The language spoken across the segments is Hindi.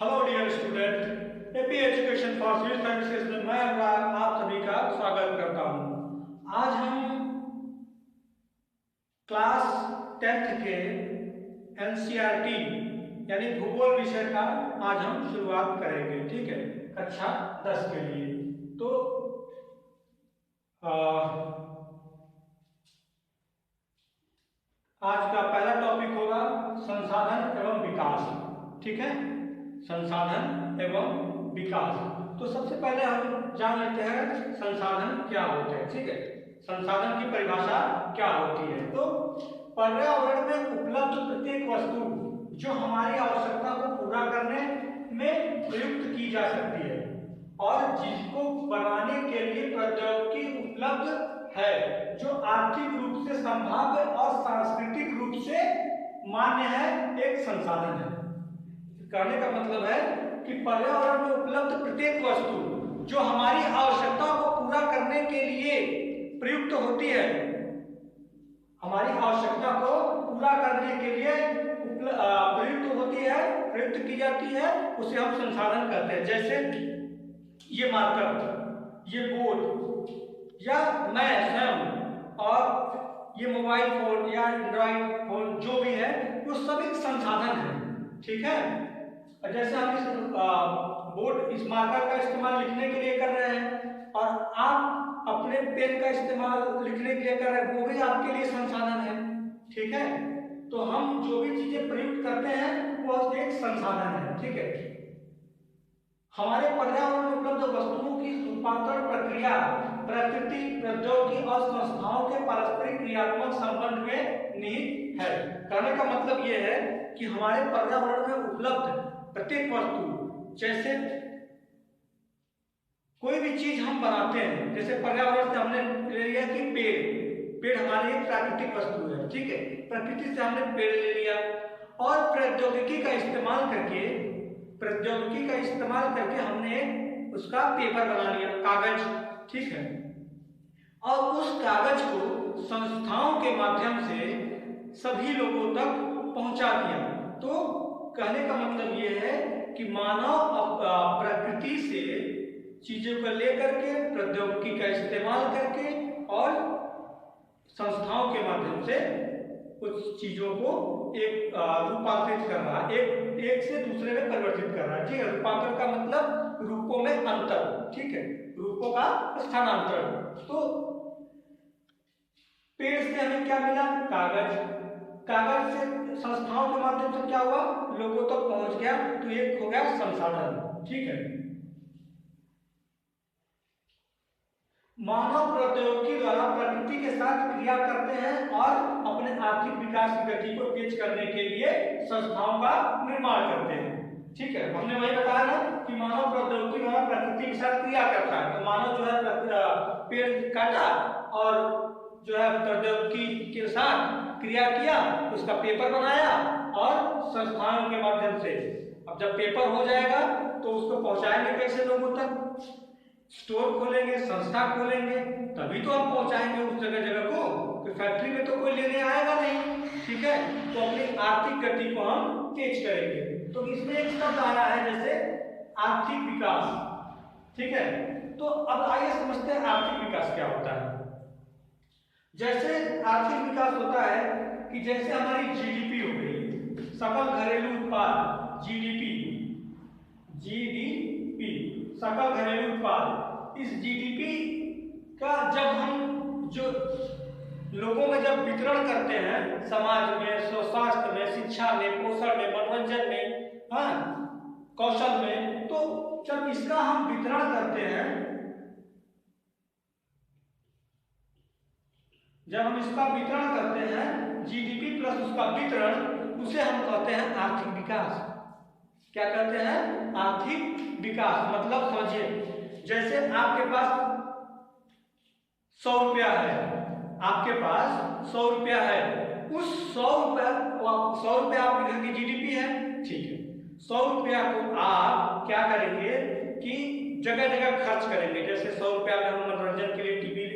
Hello dear student, AP education for civil services में मैं अनुराग आप सभी का स्वागत करता हूं। आज हम क्लास 10th के एनसीईआरटी यानी भूगोल विषय का आज हम शुरुआत करेंगे। ठीक है, कक्षा 10 के लिए। तो आज का पहला टॉपिक होगा संसाधन एवं विकास। ठीक है, संसाधन एवं विकास। तो सबसे पहले हम जान लेते हैं संसाधन क्या होते हैं। ठीक है, संसाधन की परिभाषा क्या होती है। तो पर्यावरण में उपलब्ध प्रत्येक वस्तु जो हमारी आवश्यकता को पूरा करने में प्रयुक्त की जा सकती है और जिसको बनाने के लिए प्रौद्योगिकी उपलब्ध है, जो आर्थिक रूप से संभाव्य और सांस्कृतिक रूप से मान्य है, एक संसाधन है। कहने का मतलब है कि पर्यावरण में उपलब्ध प्रत्येक वस्तु जो हमारी आवश्यकता को पूरा करने के लिए प्रयुक्त होती है, हमारी आवश्यकता को पूरा करने के लिए प्रयुक्त होती है, प्रयुक्त की जाती है, उसे हम संसाधन कहते हैं। जैसे ये मार्कर, ये बोर्ड, या मैं स्वयं, और ये मोबाइल फोन या एंड्रॉइड फोन जो भी है, वो सब एक संसाधन है। ठीक है, जैसे हम इस बोर्ड, इस मार्कर का इस्तेमाल लिखने के लिए कर रहे हैं और आप अपने पेन का इस्तेमाल लिखने के लिए कर रहे हैं, वो भी आपके लिए संसाधन है। ठीक है, तो हम जो भी चीजें प्रयुक्त करते हैं वो एक संसाधन है। ठीक है, हमारे पर्यावरण में उपलब्ध वस्तुओं की रूपांतरण प्रक्रिया प्रकृति, प्रौद्योगिकी और संस्थाओं के पारस्परिक क्रियात्मक संबंध में निहित है। कहने का मतलब यह है कि हमारे पर्यावरण में उपलब्ध प्रत्येक वस्तु, जैसे कोई भी चीज हम बनाते हैं, जैसे पर्यावरण से हमने ले लिया कि पेड़ हमारी एक प्राकृतिक वस्तु है। ठीक है, प्रकृति से हमने पेड़ ले लिया और प्रौद्योगिकी का इस्तेमाल करके हमने उसका पेपर बना लिया, कागज। ठीक है, और उस कागज को संस्थाओं के माध्यम से सभी लोगों तक पहुंचा दिया। तो कहने का मतलब यह है कि मानव प्रकृति से चीजों को लेकर के, प्रौद्योगिकी का इस्तेमाल करके और संस्थाओं के माध्यम से कुछ चीजों को एक रूपांतरित कर रहा है, एक से दूसरे में परिवर्तित कर रहा है। ठीक है, रूपांतरण का मतलब रूपों में अंतर। ठीक है, रूपों का स्थानांतरण। तो पेड़ से हमें क्या मिला? कागज से संस्थाओं के माध्यम से क्या हुआ? लोगों तक पहुंच गया, तो एक हो गया संसाधन। ठीक है, मानव प्रौद्योगिकी द्वारा प्रकृति के साथ क्रिया करते हैं और अपने आर्थिक विकास की गति को तेज करने के लिए संस्थाओं का निर्माण करते हैं। ठीक है, हमने वही बताया ना कि मानव प्रौद्योगिकी द्वारा प्रकृति के साथ क्रिया करता है। तो मानव जो है पेड़ काटा और जो है प्रौद्योगिकी के साथ क्रिया किया, उसका पेपर बनाया और संस्थाओं के माध्यम से, अब जब पेपर हो जाएगा तो उसको पहुंचाएंगे कैसे लोगों तक? स्टोर खोलेंगे, संस्था खोलेंगे, तभी तो हम पहुंचाएंगे उस जगह को। तो फैक्ट्री में तो कोई लेने आएगा नहीं। ठीक है, तो अपनी आर्थिक गति को हम तेज करेंगे। तो इसमें एक शब्द आया है जैसे आर्थिक विकास। ठीक है, तो अब आइए समझते हैं आर्थिक विकास क्या होता है। जैसे आर्थिक विकास होता है कि जैसे हमारी जीडीपी हो गई, सकल घरेलू उत्पाद, जीडीपी, सकल घरेलू उत्पाद। इस जीडीपी का जब हम जो लोगों में जब वितरण करते हैं, समाज में, स्वास्थ्य में, शिक्षा में, पोषण में, मनोरंजन में, कौशल में, तो जब इसका हम वितरण करते हैं, जीडीपी प्लस उसका वितरण, उसे हम कहते हैं आर्थिक विकास। क्या कहते हैं? आर्थिक विकास। मतलब समझिए, जैसे आपके पास 100 रुपया है, उस 100 रुपया आपकी जीडीपी है। ठीक है, 100 रुपया को आप क्या करेंगे कि जगह जगह खर्च करेंगे। जैसे 100 रुपया में हम मनोरंजन के लिए टीवी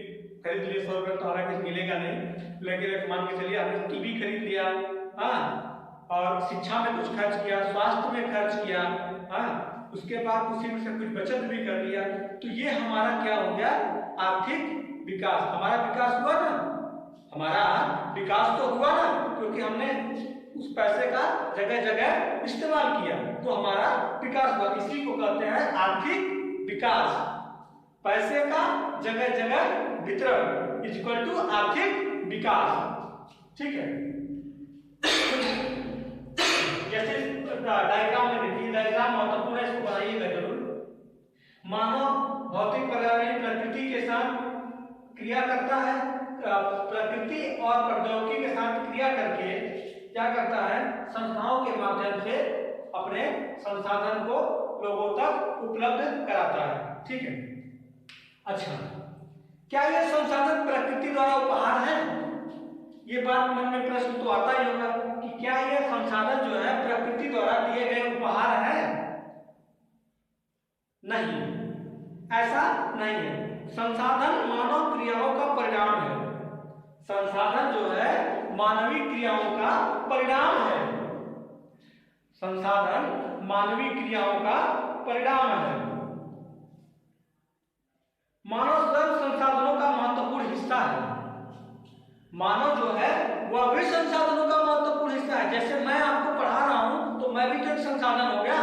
खरीद लिए, 100 रुपया तो हालांकि मिलेगा नहीं, लेकिन मान के चलिए आपने टीवी खरीद लिया, और शिक्षा में कुछ खर्च किया, स्वास्थ्य में खर्च किया, हाँ, उसके बाद उसी में से कुछ बचत भी कर लिया, तो ये हमारा क्या हो गया, आर्थिक विकास। हमारा विकास हुआ ना, हमारा विकास तो हुआ ना, क्योंकि हमने उस पैसे का जगह जगह इस्तेमाल किया, तो हमारा विकास हुआ। इसी को कहते हैं आर्थिक विकास। पैसे का जगह जगह वितरण इज इक्वल टू आर्थिक विकास। ठीक है, जैसे डायग्राम में देखिए, डायग्राम महत्वपूर्ण है, इसको बनाइएगा जरूर। मानव भौतिक पर्यावरण प्रकृति के साथ क्रिया करता है, प्रकृति और प्रौद्योगिकी के साथ क्रिया करके क्या करता है, संस्थाओं के माध्यम से अपने संसाधन को लोगों तक उपलब्ध कराता है। ठीक है, अच्छा, क्या ये संसाधन प्रकृति द्वारा उपहार है? ये बात मन में प्रश्न तो आता ही होगा कि क्या ये संसाधन जो है प्रकृति द्वारा दिए गए उपहार है? नहीं, ऐसा नहीं है। संसाधन मानव क्रियाओं का परिणाम है। संसाधन जो है मानवीय क्रियाओं का परिणाम है। संसाधन मानवीय क्रियाओं का परिणाम है। मानव स्वयं संसाधनों का महत्वपूर्ण हिस्सा है। मानव जो है वह भी संसाधनों का महत्वपूर्ण हिस्सा है। जैसे मैं आपको पढ़ा रहा हूं तो मैं भी तो एक संसाधन हो गया।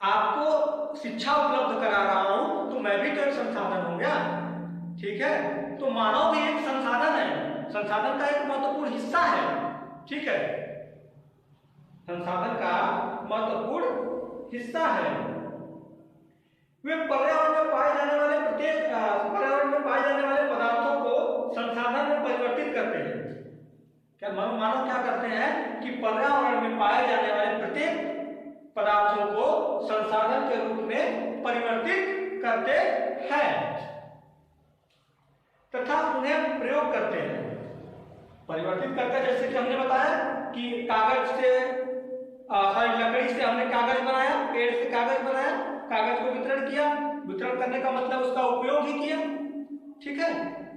आपको शिक्षा उपलब्ध करा रहा हूं तो मैं भी तो एक संसाधन हो गया। ठीक है, तो मानव भी एक संसाधन है, संसाधन का एक महत्वपूर्ण हिस्सा है। ठीक है, संसाधन का महत्वपूर्ण हिस्सा है। वे पर्यावरण में पाए जाने वाले पदार्थों को संसाधन में परिवर्तित करते हैं। क्या मानव क्या करते हैं कि पर्यावरण में पाए जाने वाले प्रत्येक पदार्थों को संसाधन के रूप में परिवर्तित करते हैं तथा उन्हें प्रयोग करते हैं। परिवर्तित करके, जैसे कि हमने बताया कि कागज से लकड़ी से हमने कागज बनाया, पेड़ से कागज बनाया, कागज को वितरण किया। वितरण करने का मतलब उसका उपयोग ही किया। ठीक है,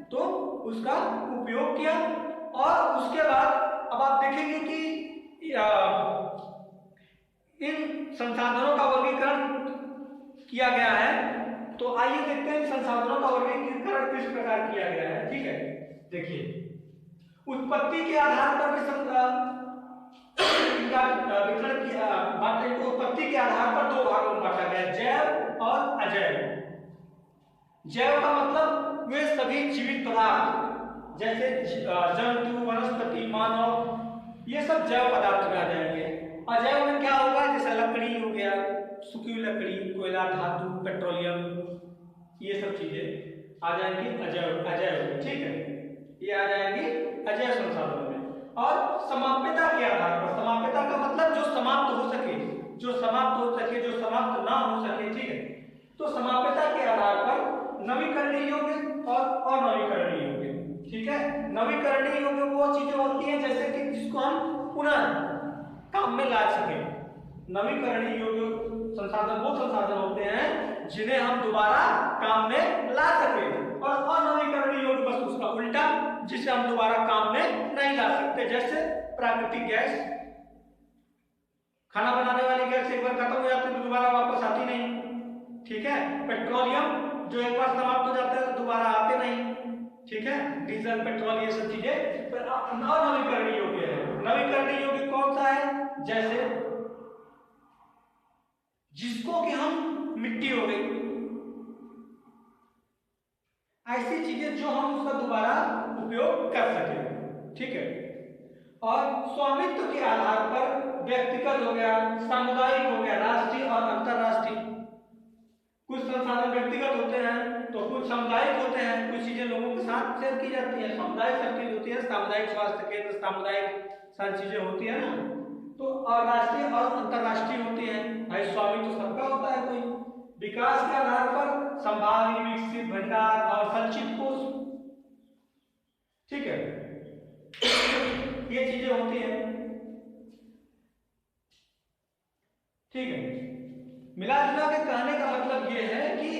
तो उसका उपयोग किया और उसके बाद अब आप देखेंगे कि इन संसाधनों का वर्गीकरण किया गया है। तो आइए देखते हैं संसाधनों का वर्गीकरण किस प्रकार किया गया है। ठीक है, देखिए, उत्पत्ति के आधार पर वितरण किया। उत्पत्ति के आधार पर दो भागों में बांटा गया, जैव और अजैव। जैव का मतलब वे सभी जीवित पदार्थ जैसे जंतु, वनस्पति, मानव, ये सब जैव पदार्थ में आ जाएंगे। अजैव में क्या होगा, जैसे लकड़ी हो गया, सूखी हुई लकड़ी, कोयला, धातु, पेट्रोलियम, ये सब चीजें आ जाएंगी अजैव। ठीक है, ये आ जाएंगी अजैव संसाधनों में। और समाप्यता के आधार पर, समाप्यता का मतलब जो समाप्त हो सके, जो समाप्त हो सके, जो समाप्त ना हो सके। ठीक है, तो समाप्यता के आधार पर नवीकरणीय योग्य और अनवीकरणीय योग्य। ठीक है, नवीकरणीय योग्य वो चीजें होती हैं जैसे कि जिसको हम पुनः काम में ला सके। नवीकरणीय योग्य संसाधन वो संसाधन होते हैं जिन्हें हम दोबारा काम में ला सके, और अनवीकरणीय योग्य बस उसका उल्टा, जिसे हम दोबारा काम में नहीं ला सकते। जैसे प्राकृतिक गैस, खाना बनाने वाली गैस एक बार खत्म हो जाती है तो दोबारा वापस आती नहीं। ठीक है, पेट्रोलियम जो एक बार समाप्त हो जाता है तो दोबारा आते नहीं। ठीक है, डीजल, पेट्रोल, ये सब चीजें अनवीकरणीय योग्य है। नवीकरणीय योग्य कौन सा है, जैसे जिसको कि हम मिट्टी हो गई, ऐसी चीजें जो हम उसका दोबारा उपयोग कर सके। ठीक है, और स्वामित्व के आधार पर व्यक्तिगत हो गया, सामुदायिक हो गया, राष्ट्रीय और अंतरराष्ट्रीय। कुछ संसाधन व्यक्तिगत होते हैं तो कुछ सामुदायिक होते हैं। कुछ चीजें लोगों के साथ शेयर की जाती है, सामुदायिक सब चीज होती है, सामुदायिक स्वास्थ्य केंद्र, सामुदायिक सारी चीजें होती है ना। तो और राष्ट्रीय और अंतरराष्ट्रीय होती है। भाई स्वामी तो सबका होता है। कोई विकास के आधार पर संभावित, विकसित, भंडार और संचित कोष। ठीक है, ये चीजें होती हैं। ठीक है, मिला जुला के कहने का मतलब ये है कि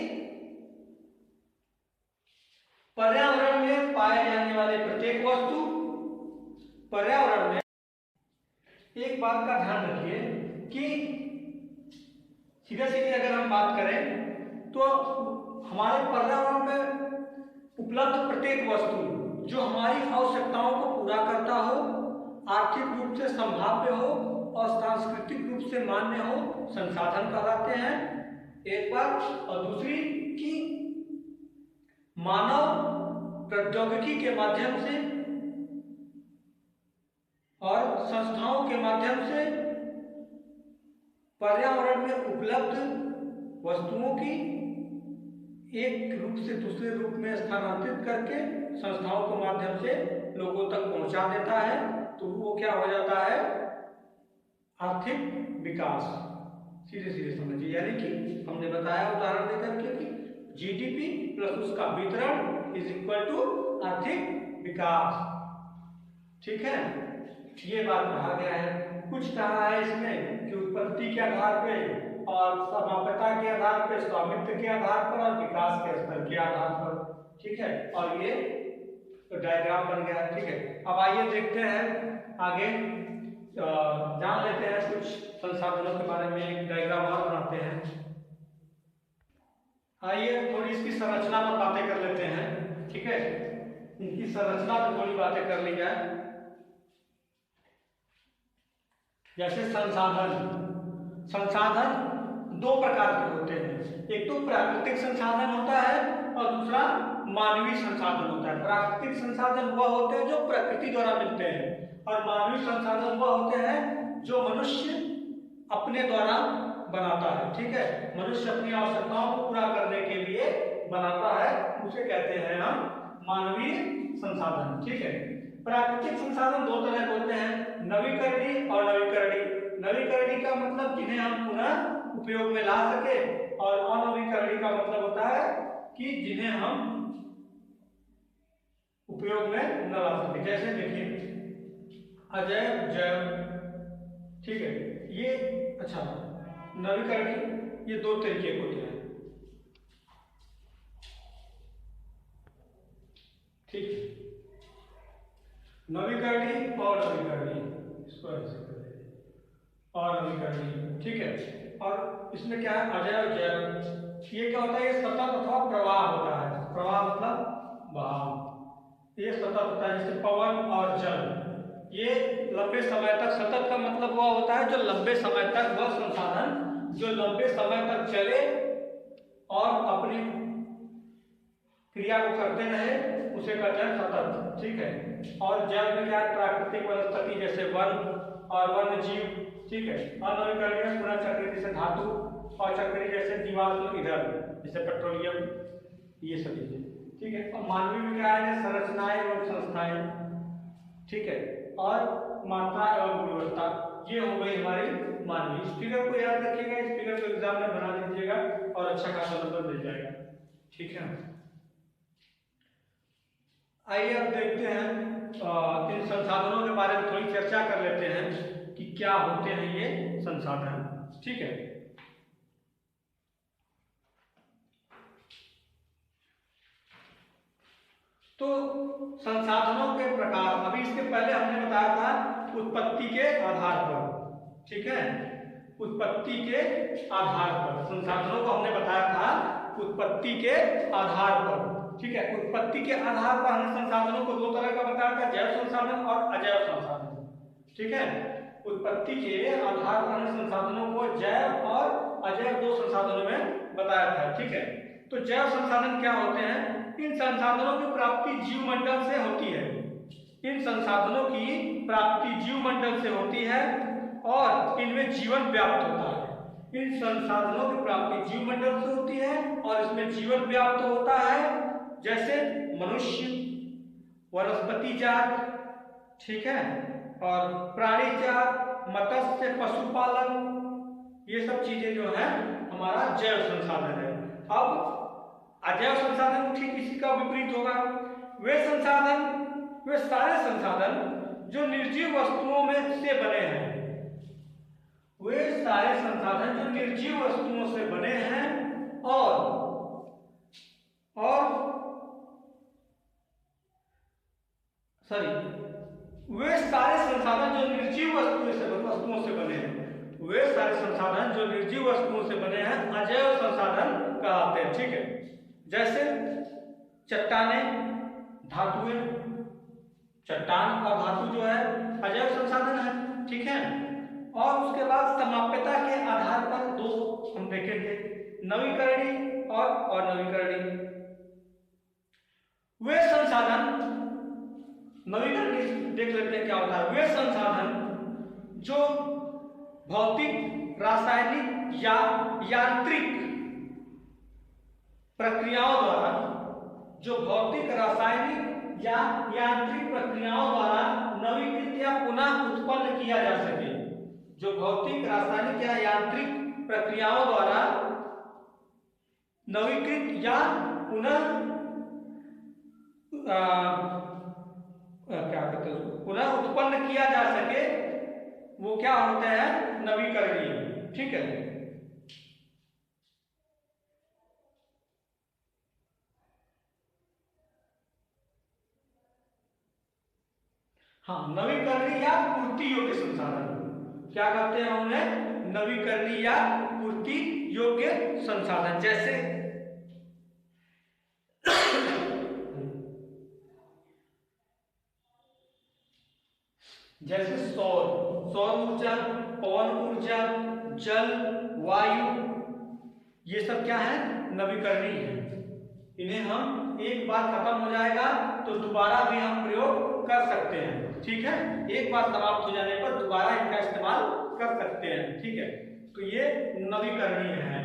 पर्यावरण में पाए जाने वाले प्रत्येक वस्तु, पर्यावरण में एक बात का ध्यान रखिए कि सीधे सीधे अगर हम बात करें तो हमारे पर्यावरण में उपलब्ध प्रत्येक वस्तु जो हमारी आवश्यकताओं को पूरा करता हो, आर्थिक रूप से संभाव्य हो और सांस्कृतिक रूप से मान्य हो, संसाधन कहलाते हैं एक बात। और दूसरी कि मानव प्रौद्योगिकी के माध्यम से और संस्थाओं के माध्यम से पर्यावरण में उपलब्ध वस्तुओं की एक रूप से दूसरे रूप में स्थानांतरित करके संस्थाओं के माध्यम से लोगों तक पहुंचा देता है, तो वो क्या हो जाता है, आर्थिक विकास। सीधे सीधे समझिए, यानी कि हमने बताया उदाहरण देकर के कि जीडीपी प्लस उसका वितरण इज इक्वल टू आर्थिक विकास। ठीक है, ये बात कहा गया है। कुछ कहा है इसमें कि उत्पत्ति के आधार पे और समाप्यता के आधार पर, स्वामित्व के आधार पर और विकास के स्तर के आधार पर। ठीक है, और ये तो डायग्राम बन गया। ठीक है, अब आइए देखते हैं आगे, जान लेते हैं कुछ संसाधनों के बारे में, एक डायग्राम और बनाते हैं। आइए थोड़ी इसकी संरचना पर बातें कर लेते हैं। ठीक है, इनकी संरचना पर थोड़ी बातें कर ली जाए। जैसे संसाधन दो प्रकार के होते हैं, एक तो प्राकृतिक संसाधन होता है और दूसरा मानवीय संसाधन होता है। प्राकृतिक संसाधन वह होते हैं जो प्रकृति द्वारा मिलते हैं और मानवीय संसाधन वह होते हैं जो मनुष्य अपने द्वारा बनाता है। ठीक है, मनुष्य अपनी आवश्यकताओं को पूरा करने के लिए बनाता है, उसे कहते हैं हम मानवीय संसाधन। ठीक है, प्राकृतिक संसाधन दो तरह के होते हैं, नवीकरणीय और नवीकरणीय। नवीकरणीय का मतलब जिन्हें हम पुनः उपयोग में ला सके, और अनवीकरणीय का मतलब होता है कि जिन्हें हम उपयोग में न ला सके। जैसे देखिए अजैव जैव। ठीक है, ये अच्छा नवीकरणीय ये दो तरीके के होते हैं। ठीक, नवीकरणीय और नवीकरणीय, इसको ऐसे कर देंगे, और नवीकरणीय। ठीक है, और इसमें क्या है, अजैव जैव। ये क्या होता है, ये सतत अथवा प्रवाह होता है। प्रवाह मतलब बहाव, ये सतत होता है। जैसे पवन और जल, ये लंबे समय तक, सतत का मतलब वह होता है जो लंबे समय तक, वह संसाधन जो लंबे समय तक चले और अपनी क्रिया को करते रहे, उसे कहते हैं सतत। ठीक है, और जल में क्या है, प्राकृतिक वनस्पति जैसे वन और वन्य जीव। ठीक है, अनवीकरणीय में पुनः चक्रीय जैसे धातु, और चक्रीय जैसे जीवाश्म ईंधन जैसे पेट्रोलियम, ये सब चीजें। ठीक है, और मानवीय में क्या है, संरचनाएं एवं संस्थाएं। ठीक है, और मात्रा एवं गुणवत्ता, ये हो गई हमारी मानवीय। इस फिगर को याद रखिएगा, इस फिगर को एग्जाम में बना दीजिएगा और अच्छा खासा नंबर मिल जाएगा। ठीक है, आइए अब देखते हैं इन संसाधनों के बारे में थोड़ी चर्चा कर लेते हैं कि क्या होते हैं ये संसाधन। ठीक है, तो संसाधनों के प्रकार, अभी इसके पहले हमने बताया था उत्पत्ति के आधार पर। ठीक है, उत्पत्ति के आधार पर संसाधनों को हमने बताया था उत्पत्ति के आधार पर। ठीक है, उत्पत्ति के आधार पर हमने संसाधनों को दो तरह का बताया था, जैव संसाधन और अजैव संसाधन। ठीक है, उत्पत्ति के आधार पर हमने संसाधनों को जैव और अजैव दो संसाधनों में बताया था। ठीक है, तो जैव संसाधन क्या होते हैं, इन संसाधनों की प्राप्ति जीवमंडल से होती है। इन संसाधनों की प्राप्ति जीवमंडल से होती है और इनमें जीवन व्याप्त होता है। इन संसाधनों की प्राप्ति जीवमंडल से होती है और इसमें जीवन व्याप्त होता है, जैसे मनुष्य, वनस्पति जात, ठीक है, और प्राणी जात, मत्स्य, पशुपालन, ये सब चीजें जो है हमारा जैव संसाधन है। अब अजैव संसाधन ठीक इसी का विपरीत होगा। वे सारे संसाधन जो निर्जीव वस्तुओं में से बने हैं, वे सारे संसाधन जो निर्जीव वस्तुओं से बने हैं और वे सारे संसाधन जो निर्जीव वस्तुओं से बने हैं, वे सारे संसाधन जो निर्जीव वस्तुओं से बने हैं अजैव संसाधन कहलाते हैं। ठीक है, जैसे चट्टाने, धातुएं, चट्टान और धातु जो है अजैव संसाधन है। ठीक है, और उसके बाद समाप्यता के आधार पर दो हम देखेंगे, नवीकरणीय और अनवीकरणीय। वे संसाधन, नवीकरणीय देख लेते हैं क्या होता है। वे संसाधन जो भौतिक, रासायनिक या यांत्रिक प्रक्रियाओं द्वारा, जो भौतिक, रासायनिक या यांत्रिक प्रक्रियाओं द्वारा नवीकृत या पुनः उत्पन्न किया जा सके, जो भौतिक, रासायनिक या यांत्रिक प्रक्रियाओं द्वारा नवीकृत या पुनः क्या कहते हैं उसको, पुनः उत्पन्न किया जा सके, वो क्या होते हैं, नवीकरणीय। ठीक है, हाँ, नवीकरणीय या पूर्ति योग्य संसाधन क्या कहते हैं उन्हें, नवीकरणीय या पूर्ति योग्य संसाधन। जैसे सौर ऊर्जा, पवन ऊर्जा, जल, वायु, ये सब क्या है, नवीकरणीय है। इन्हें हम एक बार खत्म हो जाएगा तो दोबारा भी हम प्रयोग कर सकते हैं। ठीक है, एक बार समाप्त हो जाने पर दोबारा इनका इस्तेमाल कर सकते हैं। ठीक है, तो ये नवीकरणीय है।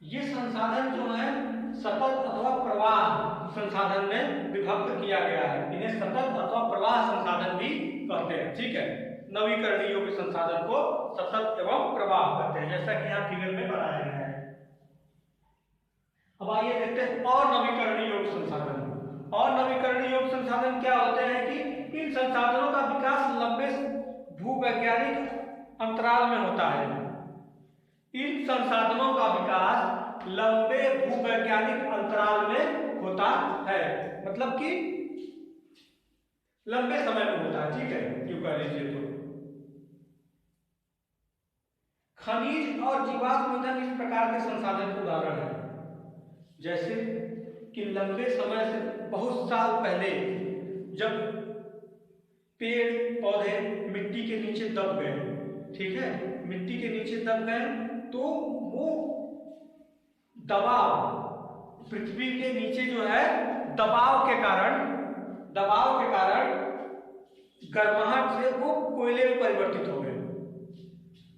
ये संसाधन जो है सतत अथवा प्रवाह संसाधन में विभक्त किया गया है। इन्हें सतत अथवा प्रवाह संसाधन भी कहते हैं। ठीक है, नवीकरणीय योग्य संसाधन को सतत एवं प्रवाह कहते हैं, जैसा कि यहाँ फिगर में बनाया गया है। अब आइए देखते हैं अनवीकरणीय योग्य संसाधन। अनवीकरणीय योग्य संसाधन क्या होते हैं कि इन संसाधनों का विकास लंबे भूवैज्ञानिक अंतराल में होता है। इन संसाधनों का विकास लंबे भूवैज्ञानिक अंतराल में होता है, मतलब कि लंबे समय में होता है। ठीक है, क्यों कह लीजिए तो खनिज और जीवाश्म ईंधन इस प्रकार के संसाधन के उदाहरण है। जैसे कि लंबे समय से, बहुत साल पहले जब पेड़ पौधे मिट्टी के नीचे दब गए, ठीक है, मिट्टी के नीचे दब गए, तो वो दबाव, पृथ्वी के नीचे जो है दबाव के कारण गर्माहट से वो कोयले में परिवर्तित हो गए।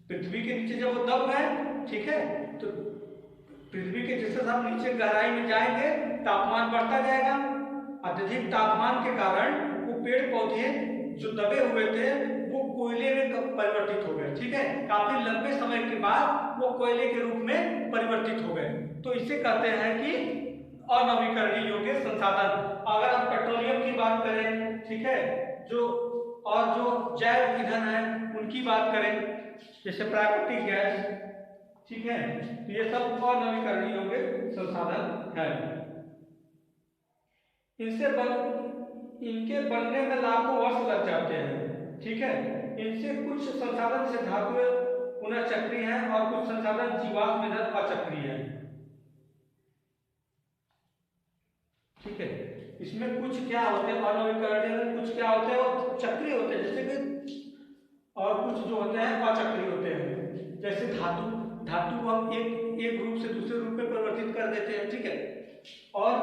पृथ्वी के नीचे जब वो दब गए, ठीक है, तो पृथ्वी के जैसे हम नीचे गहराई में जाएंगे तापमान बढ़ता जाएगा। अत्यधिक तापमान के कारण वो पेड़ पौधे जो दबे हुए थे वो कोयले में परिवर्तित हो गए। ठीक है, काफी लंबे समय के बाद वो कोयले के रूप में परिवर्तित हो गए। तो इसे कहते हैं कि अनवीकरणीय योग्य संसाधन। अगर हम पेट्रोलियम की बात करें, ठीक है, जो जैव ईंधन है उनकी बात करें, जैसे प्राकृतिक गैस, ठीक है, तो ये सब अनवीकरणीय योग्य संसाधन है। इनके बनने में लाखों वर्ष लग जाते हैं। ठीक है, इनसे कुछ संसाधन से धातुएं पुनः चक्रीय हैं और कुछ संसाधन जीवाश्म ईंधन अचक्रीय है। ठीक है, इसमें कुछ क्या होते हैं अनवीकरणीय, कुछ क्या होते हैं वो चक्रीय होते हैं, जैसे कि, और कुछ जो होते हैं अचक्रीय होते हैं। जैसे धातु को हम एक रूप से दूसरे रूप में परिवर्तित कर देते हैं। ठीक है, और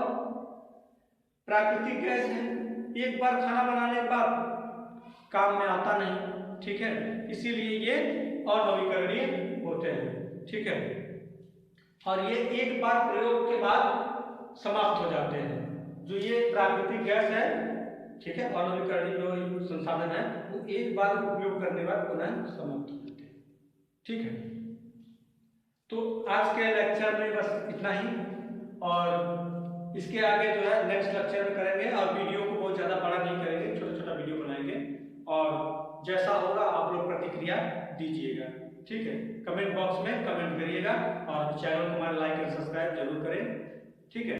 प्राकृतिक गैस है, एक बार खाना बनाने के बाद काम में आता नहीं। ठीक है, इसीलिए ये अनवीकरणीय होते हैं। ठीक है, और ये एक बार प्रयोग के बाद समाप्त हो जाते हैं। जो ये प्राकृतिक गैस है, ठीक है, अनवीकरणीय जो संसाधन है, वो एक बार उपयोग करने के बाद पुनः समाप्त हो जाते हैं। ठीक है, तो आज के लेक्चर में बस इतना ही, और इसके आगे जो है नेक्स्ट लेक्चर में करेंगे, और वीडियो को बहुत ज़्यादा बड़ा नहीं करेंगे, छोटा छोटा वीडियो बनाएंगे, और जैसा होगा आप लोग प्रतिक्रिया दीजिएगा। ठीक है, कमेंट बॉक्स में कमेंट करिएगा, और चैनल को हमारा लाइक और सब्सक्राइब जरूर करें। ठीक है।